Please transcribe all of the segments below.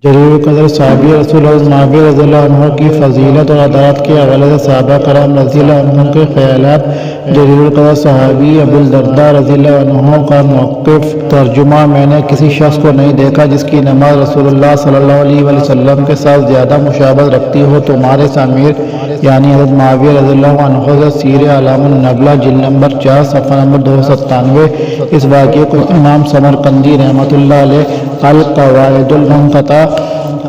جلیل القدر صحابی رسول اللہ معاویہ رضی اللہ عنہ کی فضیلت اور عدالت کے حوالے سے صحابہ کرام رضی اللہ عنہ کے خیالات۔ جلیل القدر صحابی ابو الدرداء رضی اللہ عنہ کا موقف۔ ترجمہ: میں نے کسی شخص کو نہیں دیکھا جس کی نماز رسول اللہ صلی اللہ علیہ وسلم کے ساتھ زیادہ مشابہت رکھتی ہو۔ تمہارے سے امیر یعنی حضرت معاویہ رضی اللہ عنہ سے سیر اعلام النبلہ جلد نمبر 4 صفحہ نمبر 297۔ اس واقعے کو امام سمرقندی رحمۃ اللہ علیہ القواعد المنقطع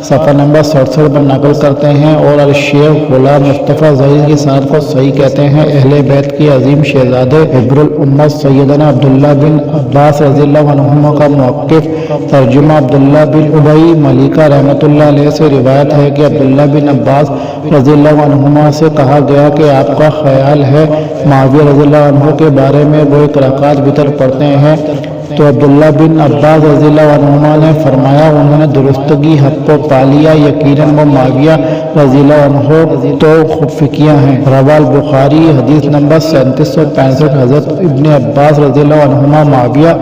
صفحہ نمبر 67 پر نقل کرتے ہیں اور الشیخ غلام مصطفیٰ ظہیر کی سند کو صحیح کہتے ہیں۔ اہل بیت کی عظیم شہزادے حبر الامت سیدنا عبداللہ بن عباس رضی اللہ عنہما کا موقف۔ ترجمہ: عبداللہ بن ابی ملیکہ رحمۃ اللہ علیہ سے روایت ہے کہ عبداللہ بن عباس رضی اللہ عنہما سے کہا گیا کہ آپ کا خیال ہے معاویہ رضی اللہ عنہ کے بارے میں وہ ایک رکعت وتر پڑھتے ہیں؟ تو عبداللہ بن عباس رضی اللہ عنہما نے فرمایا انہوں نے درستگی حق کو پا لیا، یقیناً وہ معاویہ رضی اللہ عنہ تو خفقیہ ہیں۔ رواہ البخاری حدیث نمبر 3765۔ حضرت ابن عباس رضی اللہ عنہما معاویہ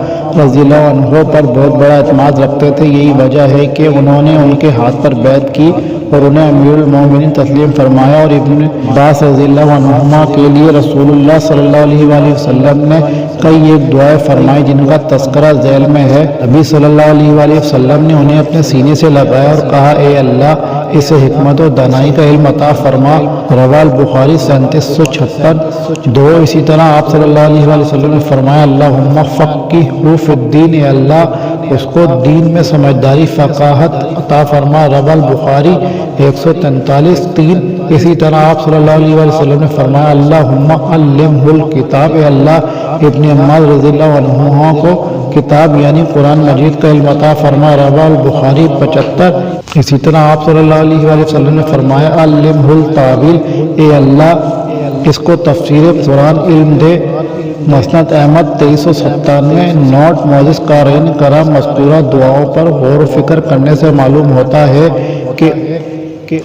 رضی اللہ عنہ پر بہت بڑا اعتماد رکھتے تھے، یہی وجہ ہے کہ انہوں نے ان کے ہاتھ پر بیعت کی اور انہیں امیر المومنین تسلیم فرمایا۔ اور ابن عباس رضی اللہ عنہما کے لیے رسول اللہ صلی اللہ علیہ وآلہ وسلم نے کئی ایک دعائیں فرمائی جن کا تذکرہ ذیل میں ہے۔ نبی صلی اللہ علیہ وآلہ وسلم نے انہیں اپنے سینے سے لگایا اور کہا اے اللہ اسے حکمت و دانائی کا علم عطا فرما۔ رواہ البخاری 3756۔ اسی طرح آپ صلی اللہ علیہ وآلہ وسلم نے فرمایا اللہم فقہہ فی الدین، اے اللہ اس کو دین میں سمجھداری فقاہت عطا فرما۔ رواہ البخاری 143۔ اسی طرح آپ صلی اللہ علیہ وآلہ وسلم نے فرمایا اللہم علمہ الکتاب، اے اللہ ابن عمار رضی اللہ عنہ کو کتاب یعنی قرآن مجید کا علم عطا فرما۔ رواہ البخاری 75۔ اسی طرح آپ صلی اللہ علیہ وآلہ وسلم نے فرمایا علمہ التاویل، اے اللہ اس کو تفسیر قرآن علم دے۔ مسند احمد 2397۔ نوٹ: معزز قارئین کرام مذکورہ دعاؤں پر غور و فکر کرنے سے معلوم ہوتا ہے کہ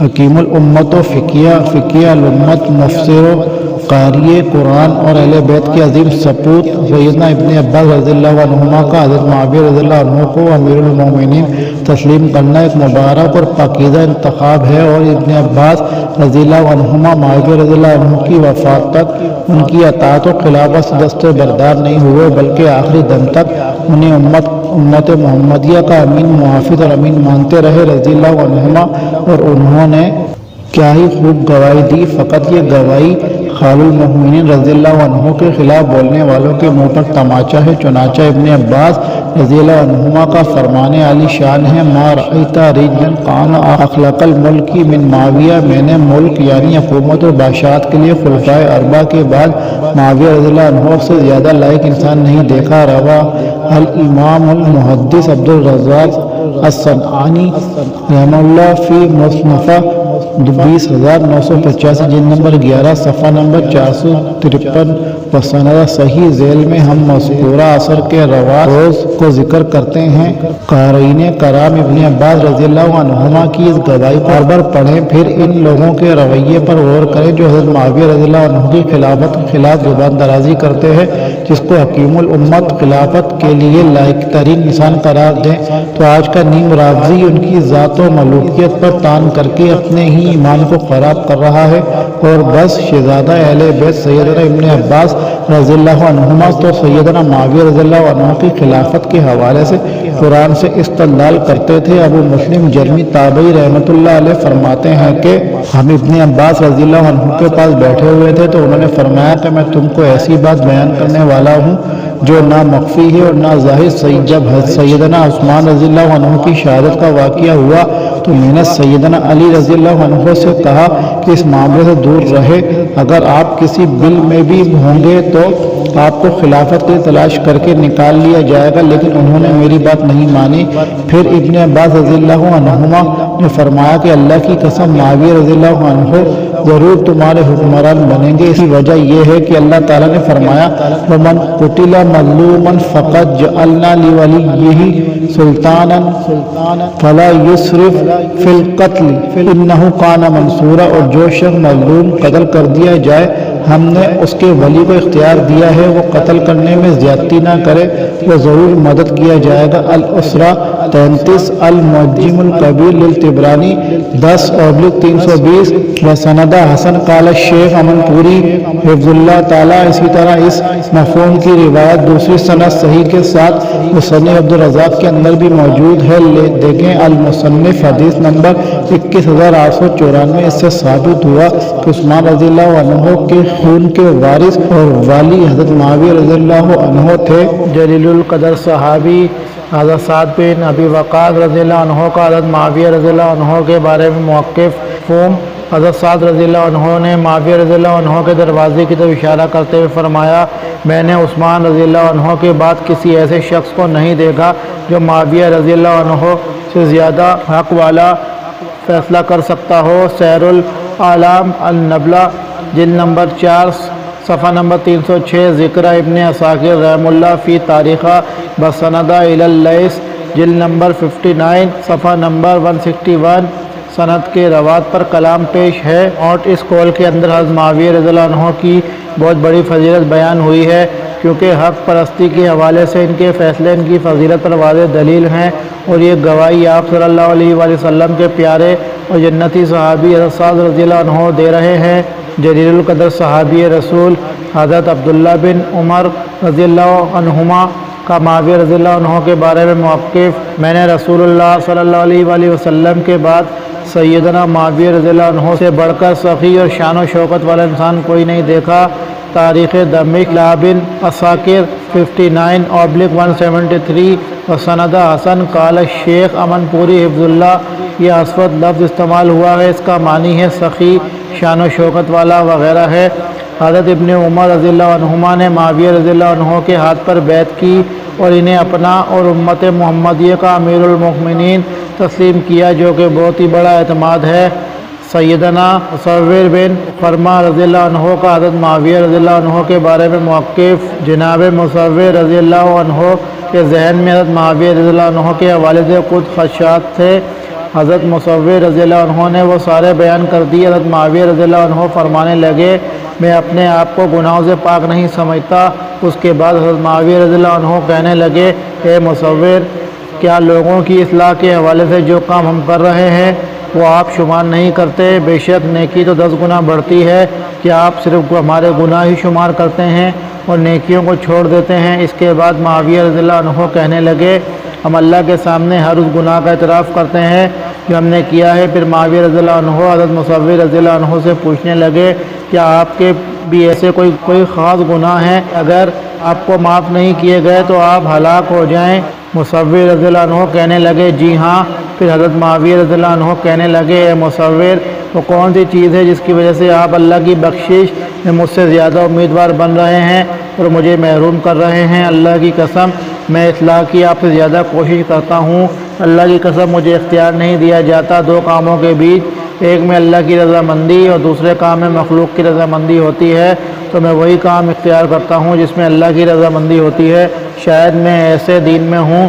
حکیم الامت و فقیہ الامت مفسر و قاری قرآن اور اہل بیت کے عظیم سپوت سیدنا ابن عباس رضی اللہ عنہما کا حضرت معاویہ رضی اللہ عنہ کو امیر المومنین تسلیم کرنا ایک مبارک اور پاکیزہ انتخاب ہے، اور ابن عباس رضی اللہ عنہما معاویہ رضی اللہ عنہ کی وفات تک ان کی اطاعت و خلافت سے دست بردار نہیں ہوئے، بلکہ آخری دم تک انہیں امت محمدیہ کا امین محافظ اور امین مانتے رہے رضی اللہ عنہما۔ اور انہوں نے کیا ہی خوب گواہی دی، فقط یہ گواہی خال المؤمنین رضی اللہ عنہ کے خلاف بولنے والوں کے منہ پر تماچا ہے۔ چنانچہ ابن عباس رضی اللہ عنہما کا فرمان عالی شان ہے ما رأیت رجلا کان اخلق الملک من معاویہ، میں نے ملک یعنی حکومت اور بادشاہت کے لیے خلفائے اربعہ کے بعد معاویہ رضی اللہ عنہ سے زیادہ لائق انسان نہیں دیکھا۔ رواہ الامام المحدث عبد الرزاق الصنعانی رحمہ اللہ فی مصنفہ 20985 جلد نمبر 11 صفحہ نمبر 453 وسند صحیح ذیل میں ہم مذکورہ اثر کے روز کو ذکر کرتے ہیں۔ قارئین کرام ابن عباس رضی اللہ عنہما کی اس گواہی کو بار بار پڑھیں، پھر ان لوگوں کے رویے پر غور کریں جو حضرت معاویہ رضی اللہ عنہ کی خلافت کے خلاف زبان درازی کرتے ہیں، جس کو حکیم الامت خلافت کے لیے لائق ترین انسان قرار دیں۔ تو آج کا نیم رافضی ان کی ذات و ملوکیت پر تان کر کے اپنے ہی ایمان کو خراب کر رہا ہے، اور بس شہزادہ اہل بیت سیدنا ابن عباس رضی اللہ عنہما تو سیدنا معاویہ رضی اللہ عنہ کی خلافت کے حوالے سے قرآن سے استدلال کرتے تھے۔ ابو مسلم جرمی تابعی رحمۃ اللہ علیہ فرماتے ہیں کہ ہم ابن عباس رضی اللہ عنہ کے پاس بیٹھے ہوئے تھے تو انہوں نے فرمایا کہ میں تم کو ایسی بات بیان کرنے والا ہوں جو نہ مخفی ہے اور نہ ظاہر۔ جب سیدنا عثمان رضی اللہ عنہ کی شہادت کا واقعہ ہوا تو میں نے سیدنا علی رضی اللہ عنہ سے کہا کہ اس معاملے سے دور رہے، اگر آپ کسی بل میں بھی ہوں گے تو آپ کو خلافت کے تلاش کر کے نکال لیا جائے گا، لیکن انہوں نے میری بات نہیں مانی۔ پھر ابن عباس رضی اللہ عنہما نے فرمایا کہ اللہ کی قسم معاویہ رضی اللہ عنہ ضرور تمہارے حکمران بنیں گے۔ اس کی وجہ یہ ہے کہ اللہ تعالیٰ نے فرمایا وَمَنْ قُتِلَ مَظْلُومًا فَقَدْ جَعَلْنَا لِوَلِيِّهِ سُلْطَانًا فَلَا يُسْرِفْ فِي الْقَتْلِ إِنَّهُ كَانَ مَنْصُورًا، اور جو شخص مظلوم قتل کر دیا جائے ہم نے اس کے ولی کو اختیار دیا ہے وہ قتل کرنے میں زیادتی نہ کرے، وہ ضرور مدد کیا جائے گا۔ الاسرہ 33 المعجم الکبیر للطبرانی 10/320 وسند حسن قال الشیخ امن پوری حفظ اللہ تعالی۔ اسی طرح اس مفہوم کی روایت دوسری سند صحیح کے ساتھ مصنف عبدالرزاق کے اندر بھی موجود ہے، دیکھیں المصنف حدیث نمبر 21894۔ اس سے ثابت ہوا کہ عثمان رضی اللہ عنہ کے خون کے وارث اور والی حضرت معاویہ رضی اللہ عنہ تھے۔ جلیل القدر صحابی حضرت سعد بن ابی وقاص رضی اللہ عنہ کا حضرت معاویہ رضی اللہ عنہ کے بارے میں موقف مفہوم۔ حضرت سعد رضی اللہ عنہ نے معاویہ رضی اللہ عنہ کے دروازے کی طرف اشارہ کرتے ہوئے فرمایا، میں نے عثمان رضی اللہ عنہ کے بعد کسی ایسے شخص کو نہیں دیکھا جو معاویہ رضی اللہ عنہ سے زیادہ حق والا فیصلہ کر سکتا ہو۔ سیر الاعلام النبلہ جلد نمبر 4 صفحہ نمبر 306۔ ذکر ابن عساکر رحم اللہ فی تاریخہ بسند الی اللیث جلد نمبر 59 صفحہ نمبر 161۔ سند کے روات پر کلام پیش ہے اور اس قول کے اندر حضرت معاویہ رضی اللہ عنہ کی بہت بڑی فضیلت بیان ہوئی ہے، کیونکہ حق پرستی کے حوالے سے ان کے فیصلے ان کی فضیلت پر واضح دلیل ہیں، اور یہ گواہی آپ صلی اللہ علیہ وآلہ وسلم کے پیارے اور جنتی صحابی حضرت سعد رضی اللہ عنہ دے رہے ہیں۔ جلیل القدر صحابی رسول حضرت عبداللہ بن عمر رضی اللہ عنہما کا معاویہ رضی اللہ عنہ کے بارے میں موقف، میں نے رسول اللہ صلی اللہ علیہ وآلہ وسلم کے بعد سیدنا معاویہ رضی اللہ عنہ سے بڑھ کر سخی اور شان و شوکت والا انسان کوئی نہیں دیکھا۔ تاریخ دمشق لابن عساکر 59/173 وسند حسن قال الشیخ امن پوری حفظ اللہ۔ یہ اسود لفظ استعمال ہوا ہے، اس کا معنی ہے سخی، شان و شوکت والا وغیرہ ہے۔ حضرت ابن عمر رضی اللہ عنہما نے معاویہ رضی اللہ عنہ کے ہاتھ پر بیعت کی اور انہیں اپنا اور امت محمدیہ کا امیر المؤمنین تسلیم کیا، جو کہ بہت ہی بڑا اعتماد ہے۔ سیدنا مصور بن فرما رضی اللہ عنہ کا حضرت معاویہ رضی اللہ عنہ کے بارے میں موقف، جناب مصور رضی اللہ عنہ کے ذہن میں حضرت معاویہ رضی اللہ عنہ کے حوالے سے خود خدشات تھے۔ حضرت مصور رضی اللہ عنہ نے وہ سارے بیان کر دیے۔ حضرت معاویہ رضی اللہ عنہ فرمانے لگے، میں اپنے آپ کو گناہوں سے پاک نہیں سمجھتا۔ اس کے بعد حضرت معاویہ رضی اللہ عنہ کہنے لگے، اے مصور، کیا لوگوں کی اصلاح کے حوالے سے جو کام ہم کر رہے ہیں وہ آپ شمار نہیں کرتے؟ بے شک نیکی تو 10 گنا بڑھتی ہے، کیا آپ صرف ہمارے گناہ ہی شمار کرتے ہیں اور نیکیوں کو چھوڑ دیتے ہیں؟ اس کے بعد معاویہ رضی اللہ عنہ کہنے لگے، ہم اللہ کے سامنے ہر اس گناہ کا اعتراف کرتے ہیں جو ہم نے کیا ہے۔ پھر معاویہ رضی اللہ عنہ حضرت مصور رضی اللہ عنہ سے پوچھنے لگے، کیا آپ کے بھی ایسے کوئی خاص گناہ ہیں؟ اگر آپ کو معاف نہیں کیے گئے تو آپ ہلاک ہو جائیں۔ مصور رضی اللہ عنہ کہنے لگے، جی ہاں۔ پھر حضرت معاویہ رضی اللہ عنہ کہنے لگے، اے مصور، وہ کون سی چیز ہے جس کی وجہ سے آپ اللہ کی بخشش میں مجھ سے زیادہ امیدوار بن رہے ہیں اور مجھے محروم کر رہے ہیں؟ اللہ کی قسم میں اصلاح کی آپ سے زیادہ کوشش کرتا ہوں، اللہ کی قسم مجھے اختیار نہیں دیا جاتا دو کاموں کے بیچ، ایک میں اللہ کی رضامندی اور دوسرے کام میں مخلوق کی رضامندی ہوتی ہے، تو میں وہی کام اختیار کرتا ہوں جس میں اللہ کی رضامندی ہوتی ہے۔ شاید میں ایسے دین میں ہوں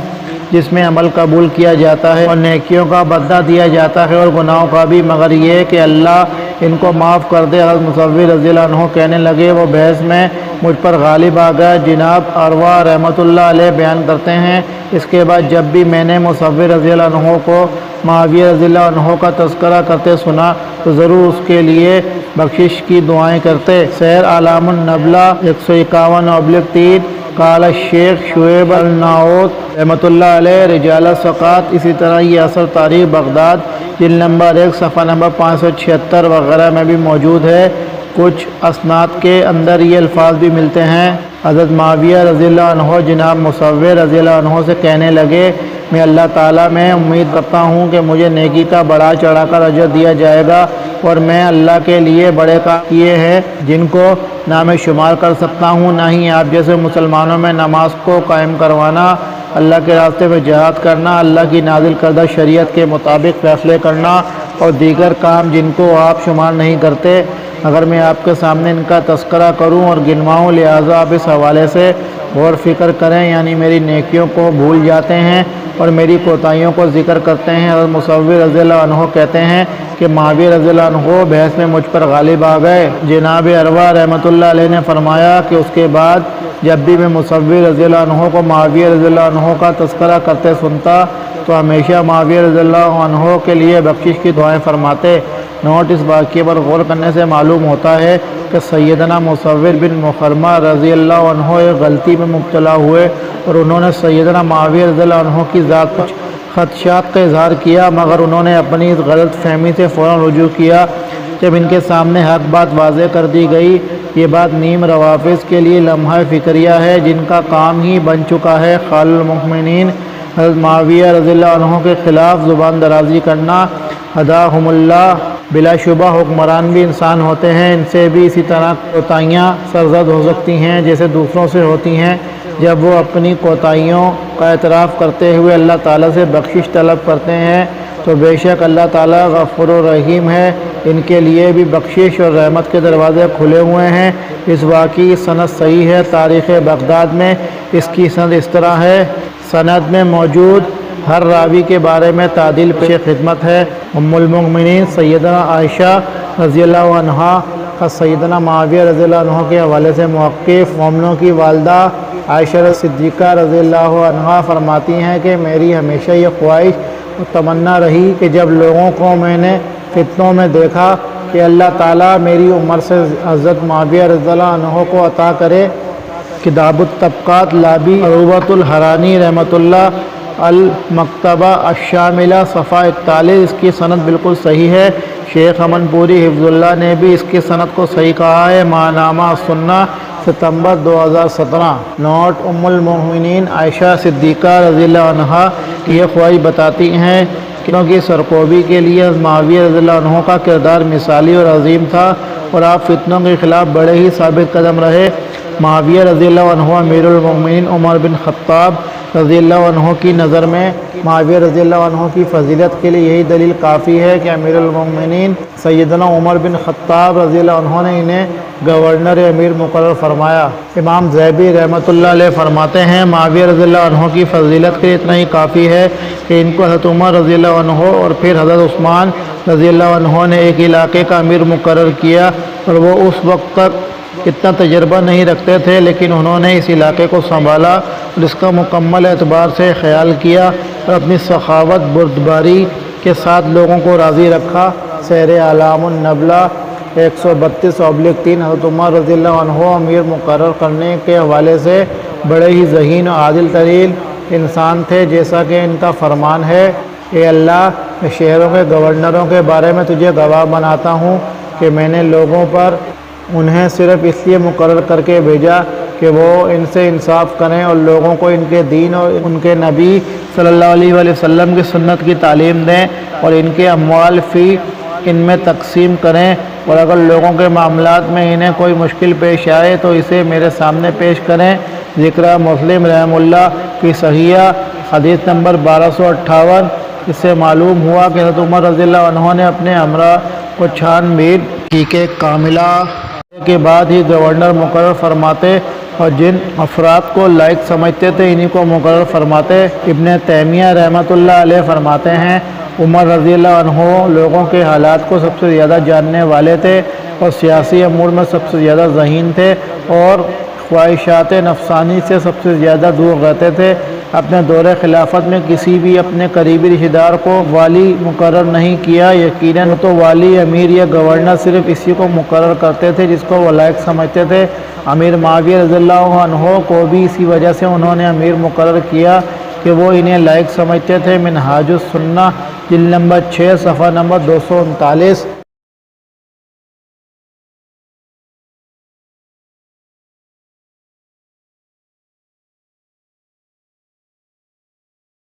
جس میں عمل قبول کیا جاتا ہے اور نیکیوں کا بدلہ دیا جاتا ہے اور گناہوں کا بھی، مگر یہ کہ اللہ ان کو معاف کر دے۔ حضرت مصور رضی اللہ عنہ کہنے لگے، وہ بحث میں مجھ پر غالب آ گیا۔ جناب عروہ رحمۃ اللہ علیہ بیان کرتے ہیں، اس کے بعد جب بھی میں نے مصور رضی اللہ عنہ کو معاویہ رضی اللہ عنہ کا تذکرہ کرتے سنا تو ضرور اس کے لیے بخشش کی دعائیں کرتے۔ سیر اعلام النبلہ 151/3 قال الشیخ شعیب الناوت رحمۃ اللہ علیہ رجال ثقات۔ اسی طرح یہ اثر تاریخ بغداد جلد نمبر 1 صفحہ نمبر 576 وغیرہ میں بھی موجود ہے۔ کچھ اسناد کے اندر یہ الفاظ بھی ملتے ہیں۔ حضرت معاویہ رضی اللہ عنہ جناب مصور رضی اللہ عنہ سے کہنے لگے، میں اللہ تعالیٰ میں امید کرتا ہوں کہ مجھے نیکی کا بڑا چڑھا کر اجر دیا جائے گا، اور میں اللہ کے لیے بڑے کام کیے ہیں جن کو نہ میں شمار کر سکتا ہوں، نہ ہی آپ جیسے مسلمانوں میں نماز کو قائم کروانا، اللہ کے راستے میں جہاد کرنا، اللہ کی نازل کردہ شریعت کے مطابق فیصلے کرنا اور دیگر کام جن کو آپ شمار نہیں کرتے۔ اگر میں آپ کے سامنے ان کا تذکرہ کروں اور گنواؤں، لہٰذا آپ اس حوالے سے غور فکر کریں، یعنی میری نیکیوں کو بھول جاتے ہیں اور میری کوتاہیوں کو ذکر کرتے ہیں۔ حضرت مصور رضی اللہ عنہ کہتے ہیں کہ معاویہ رضی اللہ عنہ بحث میں مجھ پر غالب آ گئے۔ جناب عروہ رحمۃ اللہ علیہ نے فرمایا کہ اس کے بعد جب بھی میں مصور رضی اللہ عنہ کو معاویہ رضی اللہ عنہ کا تذکرہ کرتے سنتا تو ہمیشہ معاویہ رضی اللہ عنہ کے لیے بخشش کی دعائیں فرماتے۔ نوٹ: اس واقعے پر غور کرنے سے معلوم ہوتا ہے کہ سیدنا مصور بن مخرمہ رضی اللہ عنہ ایک غلطی میں مبتلا ہوئے اور انہوں نے سیدنا معاویہ رضی اللہ عنہ کی ذات پر خدشات کا اظہار کیا، مگر انہوں نے اپنی اس غلط فہمی سے فوراً رجوع کیا جب ان کے سامنے حق بات واضح کر دی گئی۔ یہ بات نیم روافظ کے لیے لمحہ فکریہ ہے، جن کا کام ہی بن چکا ہے خال المؤمنین حضرت معاویہ رضی اللہ عنہ کے خلاف زبان درازی کرنا۔ ہداہم اللہ۔ بلا شبہ حکمران بھی انسان ہوتے ہیں، ان سے بھی اسی طرح کوتاہیاں سرزد ہو سکتی ہیں جیسے دوسروں سے ہوتی ہیں۔ جب وہ اپنی کوتاہیوں کا اعتراف کرتے ہوئے اللہ تعالیٰ سے بخشش طلب کرتے ہیں تو بے شک اللہ تعالیٰ غفور و رحیم ہے، ان کے لیے بھی بخشش اور رحمت کے دروازے کھلے ہوئے ہیں۔ اس واقعی سند صحیح ہے۔ تاریخ بغداد میں اس کی سند اس طرح ہے: سند میں موجود ہر راوی کے بارے میں تعدیل پیش خدمت ہے۔ ام المؤمنین سیدنا عائشہ رضی اللہ عنہا کا سیدنا معاویہ رضی اللہ عنہ کے حوالے سے موقف۔ مومنوں کی والدہ عائشہ صدیقہ رضی اللہ عنہا فرماتی ہیں کہ میری ہمیشہ یہ خواہش اور تمنا رہی کہ جب لوگوں کو میں نے فتنوں میں دیکھا کہ اللہ تعالیٰ میری عمر سے حضرت معاویہ رضی اللہ عنہ کو عطا کرے۔ کتاب الطبقات لابی عروبۃ الحرانی رحمۃ اللہ المکتبہ الشاملہ صفحہ 41، اس کی سند بالکل صحیح ہے۔ شیخ امن پوری حفظ اللہ نے بھی اس کی سند کو صحیح کہا ہے۔ معنامہ سنہ ستمبر 2017۔ نوٹ: ام المؤمنین عائشہ صدیقہ رضی اللہ عنہا کی یہ خواہش بتاتی ہیں کیونکہ سرکوبی کے لیے معاویہ رضی اللہ عنہ کا کردار مثالی اور عظیم تھا اور آپ فتنوں کے خلاف بڑے ہی ثابت قدم رہے۔ معاویہ رضی اللہ عنہ امیر المؤمنین عمر بن خطاب رضی اللہ عنہ کی نظر میں معاویہ رضی اللہ عنہ کی فضیلت کے لیے یہی دلیل کافی ہے کہ امیر المؤمنین سیدنا عمر بن خطاب رضی اللہ عنہ نے انہیں گورنر امیر مقرر فرمایا۔ امام زیبی رحمۃ اللہ علیہ فرماتے ہیں معاویہ رضی اللہ عنہ کی فضیلت کے لیے اتنا ہی کافی ہے کہ ان کو حضرت عمر رضی اللہ عنہ اور پھر حضرت عثمان رضی اللہ عنہ نے ایک علاقے کا امیر مقرر کیا اور وہ اس وقت تک اتنا تجربہ نہیں رکھتے تھے، لیکن انہوں نے اس علاقے کو سنبھالا اور اس کا مکمل اعتبار سے خیال کیا اور اپنی سخاوت بردباری کے ساتھ لوگوں کو راضی رکھا۔ سیر اعلام النبلہ 132/3 حضرت عمر رضی اللہ عنہ امیر مقرر کرنے کے حوالے سے بڑے ہی ذہین و عادل ترین انسان تھے، جیسا کہ ان کا فرمان ہے: اے اللہ، میں شہروں کے گورنروں کے بارے میں تجھے گواہ بناتا ہوں کہ میں نے لوگوں پر انہیں صرف اس لیے مقرر کر کے بھیجا کہ وہ ان سے انصاف کریں اور لوگوں کو ان کے دین اور ان کے نبی صلی اللہ علیہ وآلہ وسلم کی سنت کی تعلیم دیں اور ان کے اموال فی ان میں تقسیم کریں، اور اگر لوگوں کے معاملات میں انہیں کوئی مشکل پیش آئے تو اسے میرے سامنے پیش کریں۔ ذکر مسلم رحم اللہ کی صحیحہ حدیث نمبر 1258۔ اس سے معلوم ہوا کہ حضرت عمر رضی اللہ عنہ نے اپنے امراء کو چھان بین حقیقے کاملہ کے بعد ہی گورنر مقرر فرماتے اور جن افراد کو لائق سمجھتے تھے انہی کو مقرر فرماتے۔ ابن تیمیہ رحمۃ اللہ علیہ فرماتے ہیں عمر رضی اللہ عنہ لوگوں کے حالات کو سب سے زیادہ جاننے والے تھے اور سیاسی امور میں سب سے زیادہ ذہین تھے اور خواہشات نفسانی سے سب سے زیادہ دور رہتے تھے۔ اپنے دور خلافت میں کسی بھی اپنے قریبی رشتہ دار کو والی مقرر نہیں کیا، یقیناً تو والی، امیر یا گورنر صرف اسی کو مقرر کرتے تھے جس کو وہ لائق سمجھتے تھے۔ امیر معاویہ رضی اللہ عنہ کو بھی اسی وجہ سے انہوں نے امیر مقرر کیا کہ وہ انہیں لائق سمجھتے تھے۔ منہاج السنہ جلد نمبر 6 صفحہ نمبر 239۔